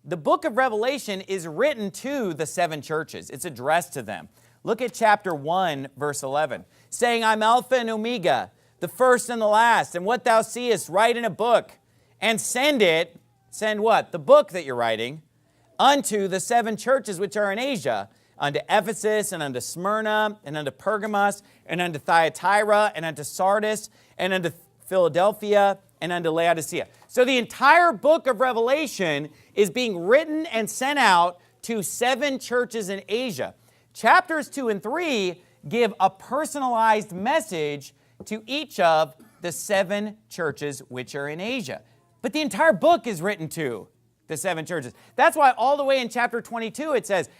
The book of Revelation is written to the seven churches. It's addressed to them. Look at chapter 1, verse 11. Saying, I'm Alpha and Omega, the first and the last, and what thou seest, write in a book, and send it, send what? The book that you're writing, unto the seven churches which are in Asia, unto Ephesus, and unto Smyrna, and unto Pergamos, and unto Thyatira, and unto Sardis, and unto Philadelphia, and unto Laodicea. So the entire book of Revelation is being written and sent out to seven churches in Asia. Chapters 2 and 3 give a personalized message to each of the seven churches which are in Asia. But the entire book is written to the seven churches. That's why all the way in chapter 22 it says,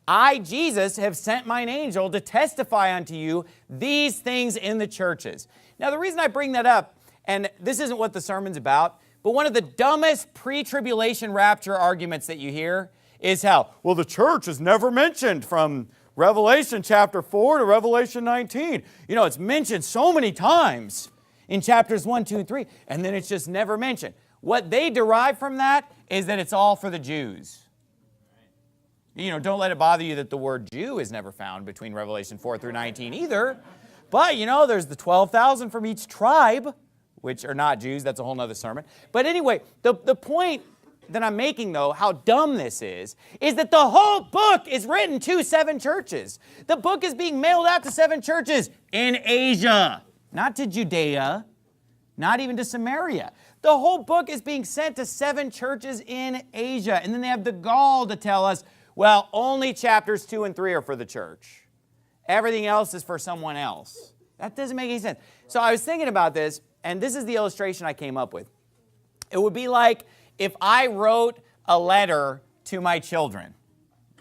I, Jesus, have sent mine angel to testify unto you these things in the churches. Now, the reason I bring that up, and this isn't what the sermon's about, but one of the dumbest pre-tribulation rapture arguments that you hear is how, well, the church is never mentioned from Revelation chapter 4 to Revelation 19. You know, it's mentioned so many times in chapters 1, 2, and 3, and then it's just never mentioned. What they derive from that is that it's all for the Jews. You know, don't let it bother you that the word Jew is never found between Revelation 4 through 19 either. But, you know, there's the 12,000 from each tribe, which are not Jews. That's a whole other sermon. But anyway, the point that I'm making, though, how dumb this is that the whole book is written to seven churches. The book is being mailed out to seven churches in Asia, not to Judea, not even to Samaria. The whole book is being sent to seven churches in Asia. And then they have the gall to tell us, well, only chapters 2 and 3 are for the church. Everything else is for someone else. That doesn't make any sense. So I was thinking about this, and this is the illustration I came up with. It would be like if I wrote a letter to my children,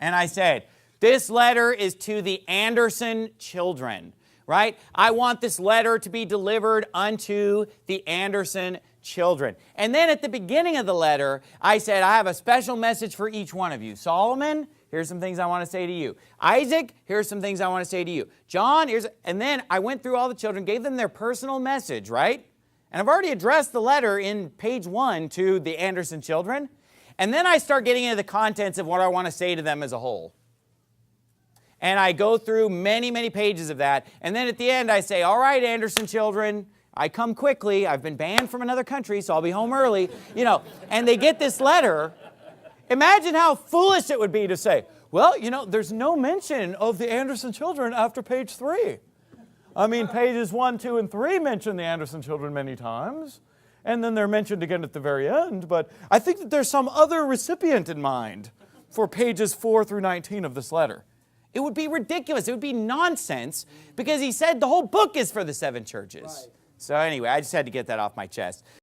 and I said, this letter is to the Anderson children, right? I want this letter to be delivered unto the Anderson children. And then at the beginning of the letter, I said, I have a special message for each one of you. Solomon, here's some things I want to say to you. Isaac, here's some things I want to say to you. John, and then I went through all the children, gave them their personal message, right? And I've already addressed the letter in page 1 to the Anderson children. And then I start getting into the contents of what I want to say to them as a whole. And I go through many, many pages of that. And then at the end I say, all right, Anderson children, I come quickly. I've been banned from another country, so I'll be home early. You know, and they get this letter. Imagine how foolish it would be to say, well, you know, there's no mention of the Anderson children after page 3. I mean, pages 1, 2, and 3 mention the Anderson children many times, and then they're mentioned again at the very end, but I think that there's some other recipient in mind for pages 4 through 19 of this letter. It would be ridiculous. It would be nonsense, because he said the whole book is for the seven churches. Right. So anyway, I just had to get that off my chest.